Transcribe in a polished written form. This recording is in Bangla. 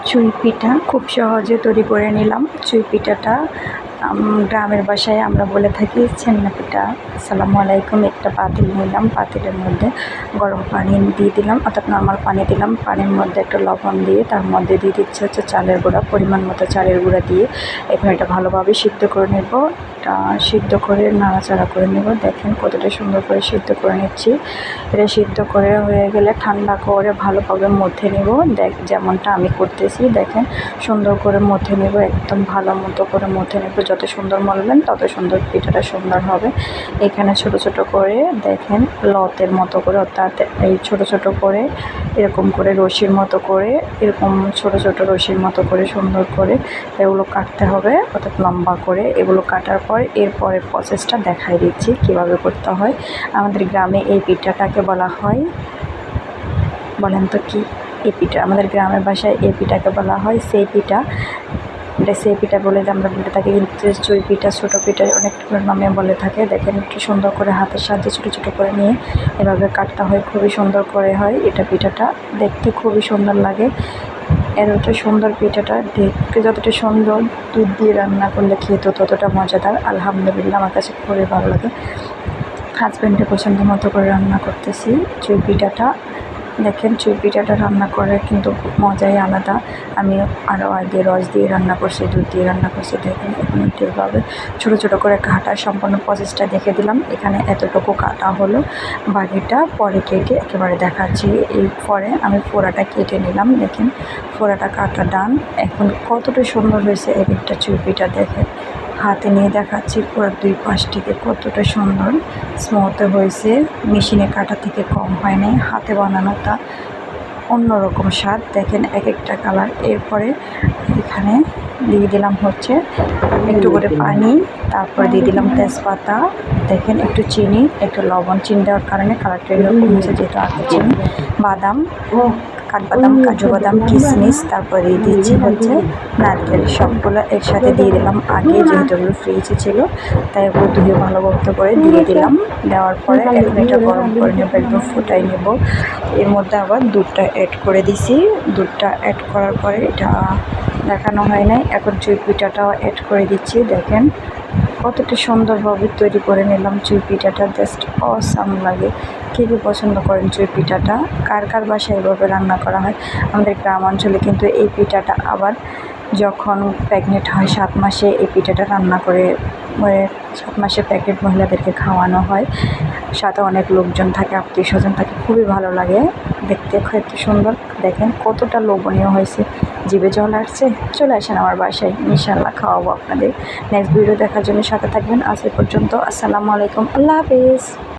চুই পিঠা খুব সহজে তৈরি করে নিলাম। চুই পিঠাটা গ্রামের বাসায় আমরা বলে থাকি ছেন্না পিঠা। আসসালামু আলাইকুম। একটা পাতিল নিলাম, পাতিলের মধ্যে গরম পানি দিয়ে দিলাম, অর্থাৎ নর্মাল পানি দিলাম। পানির মধ্যে একটু লবণ দিয়ে তার মধ্যে দিয়ে দিচ্ছে হচ্ছে চালের গুঁড়া, পরিমাণ মতো চালের গুঁড়া দিয়ে এখন এটা ভালোভাবে সিদ্ধ করে নেব। এটা সিদ্ধ করে নাড়াচাড়া করে নেব। দেখেন কতটা সুন্দর করে সিদ্ধ করে নিচ্ছি। এটা সিদ্ধ করে হয়ে গেলে ঠান্ডা করে ভালোভাবে মথে নেব। যেমনটা আমি করতেছি, দেখেন সুন্দর করে মথে নেব, একদম ভালো মতো করে মথে নেব। যত সুন্দর মলবেন তত সুন্দর পিঠাটা সুন্দর হবে। এখানে ছোট ছোট করে দেখেন লতের মতো করে, অর্থাৎ এই ছোট ছোট করে এরকম করে রশির মতো করে, এরকম ছোট ছোট রশির মতো করে সুন্দর করে এগুলো কাটতে হবে, অর্থাৎ লম্বা করে। এগুলো কাটার পর এরপরে প্রসেসটা দেখাই দিচ্ছি কিভাবে করতে হয়। আমাদের গ্রামে এই পিঠাটাকে বলা হয়, বলেন তো কি? এই পিঠা আমাদের গ্রামের ভাষায় এই পিঠাকে বলা হয় সেই পিঠা। এটা সেই পিঠা বলে যে আমরা বলে থাকি, কিন্তু চুই পিঠা, ছোটো পিঠা অনেক নামে বলে থাকে। দেখেন একটু সুন্দর করে হাতের সাহায্যে ছোটো ছোটো করে নিয়ে এভাবে কাটতে হয়, খুবই সুন্দর করে হয় এটা। পিঠাটা দেখতে খুবই সুন্দর লাগে। এতটা সুন্দর পিঠাটা দেখতে যতটা সুন্দর, দুধ দিয়ে রান্না করলে খেতে ততটা মজাদার। আলহামদুলিল্লাহ, আমার কাছে খুবই ভালো লাগে। হাজব্যান্ডের পছন্দ মতো করে রান্না করতেছি চুই পিঠাটা। দেখেন চুই পিঠাটা রান্না করে কিন্তু মজাই আলাদা। আমি আরও আগে রস দিয়ে রান্না করছি, দুধ দিয়ে রান্না করছি। দেখেন এখানে ঠিকভাবে ছোটো ছোটো করে কাটা, সম্পূর্ণ প্রসেসটা দেখে দিলাম। এখানে এতটুকু কাটা হলো, বাকিটা পরে কেটে একেবারে দেখাচ্ছি। এই পরে আমি ফোড়াটা কেটে নিলাম। দেখেন ফোড়াটা কাটা ডান। এখন কতটা সুন্দর হয়েছে এক একটা চুই পিঠা, দেখেন হাতে নিয়ে দেখাচ্ছি পুরো দুই পাশ থেকে কতটা সুন্দর স্মুথ হয়েছে। মেশিনে কাটা থেকে কম হয় নাই, হাতে বানানোটা অন্যরকম স্বাদ। দেখেন এক একটা কালার। এরপরে এখানে দিয়ে দিলাম হচ্ছে একটু করে পানি, তারপরে দিয়ে দিলাম তেজপাতা, দেখেন একটু চিনি, একটু লবণ। চিনি দেওয়ার কারণে কালারটা এরকম হয়েছে, যেহেতু আগে চিনি, বাদাম, কাঠবাদাম, কাজু বাদাম, কিশমিশ, তারপরে দিয়ে দিচ্ছি হচ্ছে নারকেল। সবগুলো একসাথে দিয়ে দিলাম আগে, যেহেতু এগুলো ফ্রিজে ছিল তাই ওগুলো ধুয়ে ভালো মতো করে দিয়ে দিলাম। দেওয়ার পরে এখন এটা গরম করে নেব, একদম ফুটাই নেব। এর মধ্যে আবার দুধটা অ্যাড করে দিছি। দুধটা অ্যাড করার পরে এটা দেখানো হয় নাই, এখন চুই পিঠাটাও অ্যাড করে দিচ্ছি। দেখেন কতটা সুন্দরভাবে তৈরি করে নিলাম চুই পিঠাটা, জাস্ট অসাম লাগে। কে কে পছন্দ করেন চুই পিঠাটা? কার কার বাসায় এভাবে রান্না করা হয়? আমাদের গ্রাম অঞ্চলে কিন্তু এই পিঠাটা আবার যখন প্রেগনেন্ট হয় 7 মাসে এই পিঠাটা রান্না করে 7 মাসে প্রেগনেন্ট মহিলাদেরকে খাওয়ানো হয়। সাথে অনেক লোকজন থাকে, আত্মীয় স্বজন থাকে, খুবই ভালো লাগে দেখতে, খেতে সুন্দর। দেখেন কতটা লোভনীয় হয়েছে, জিভে জল আসছে। চলে আসেন আমার বাসায়, ইনশাল্লাহ খাওয়াবো আপনাদের। নেক্সট ভিডিও দেখার জন্য সাথে থাকবেন। আজ এ পর্যন্ত। আসসালামু আলাইকুম, আল্লাহ হাফিজ।